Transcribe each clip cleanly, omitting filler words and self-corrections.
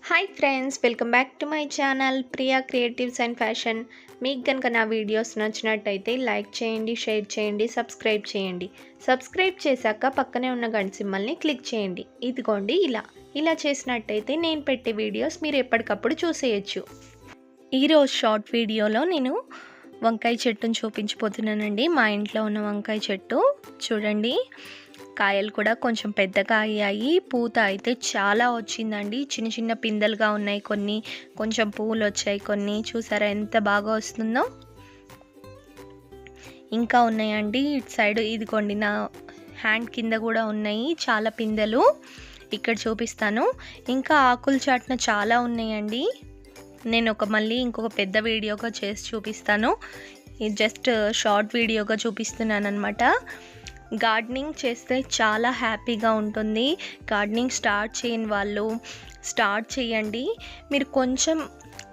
Hi friends, welcome back to my channel Priya creatives and fashion. మీకు కనుక నా videos నచ్చినట్టయితే లైక్ చేయండి, షేర్ చేయండి, సబ్స్క్రైబ్ చేయండి. సబ్స్క్రైబ్ చేశాక పక్కనే ఉన్న గంట సింబల్ని క్లిక్ చేయండి. ఇదిగోండి ఇలా చేసినట్టయితే నేను పెట్టే వీడియోస్ మీరు ఎప్పటికప్పుడు చూసేయచ్చు. ఈరోజు షార్ట్ వీడియోలో నేను వంకాయ చెట్టును చూపించబోతున్నానండి. మా ఇంట్లో ఉన్న వంకాయ చెట్టు చూడండి, కాయలు కూడా కొంచెం పెద్దగా అయ్యాయి. పూత అయితే చాలా వచ్చిందండి. చిన్న చిన్న పిందెలుగా ఉన్నాయి, కొన్ని కొంచెం పువ్వులు వచ్చాయి, కొన్ని చూసారా ఎంత బాగా వస్తుందో. ఇంకా ఉన్నాయండి ఇటు సైడ్, ఇదిగోండి నా హ్యాండ్ కింద కూడా ఉన్నాయి చాలా పిందెలు. ఇక్కడ చూపిస్తాను. ఇంకా ఆకులు చాటున చాలా ఉన్నాయండి. నేను మళ్ళీ ఇంకొక పెద్ద వీడియోగా చేసి చూపిస్తాను. ఇది జస్ట్ షార్ట్ వీడియోగా చూపిస్తున్నాను అనమాట. గార్డెనింగ్ చేస్తే చాలా హ్యాపీగా ఉంటుంది. గార్డెనింగ్ స్టార్ట్ చేయని వాళ్ళు స్టార్ట్ చేయండి. మీరు కొంచెం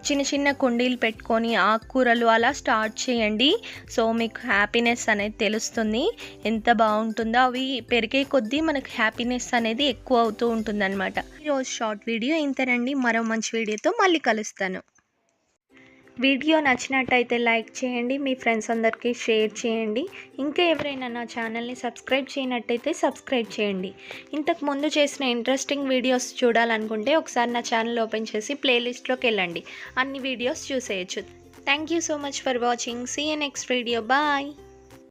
చిన్న చిన్న కుండీలు పెట్టుకొని ఆకుకూరలు అలా స్టార్ట్ చేయండి. సో మీకు హ్యాపీనెస్ అనేది తెలుస్తుంది, ఎంత బాగుంటుందో. అవి పెరిగే కొద్దీ మనకు హ్యాపీనెస్ అనేది ఎక్కువ అవుతూ ఉంటుంది అనమాట. ఈరోజు షార్ట్ వీడియో ఇంతేనండి. మరో మంచి వీడియోతో మళ్ళీ కలుస్తాను. వీడియో నచ్చినట్టయితే లైక్ చేయండి, మీ ఫ్రెండ్స్ అందరికీ షేర్ చేయండి. ఇంకా ఎవరైనా నా ఛానల్ని సబ్స్క్రైబ్ చేయనట్టయితే సబ్స్క్రైబ్ చేయండి. ఇంతకు ముందు చేసిన ఇంట్రెస్టింగ్ వీడియోస్ చూడాలనుకుంటే ఒకసారి నా ఛానల్ ఓపెన్ చేసి ప్లేలిస్ట్లోకి వెళ్ళండి, అన్ని వీడియోస్ చూసేయచ్చు. Thank you so much for watching. See you next video. Bye.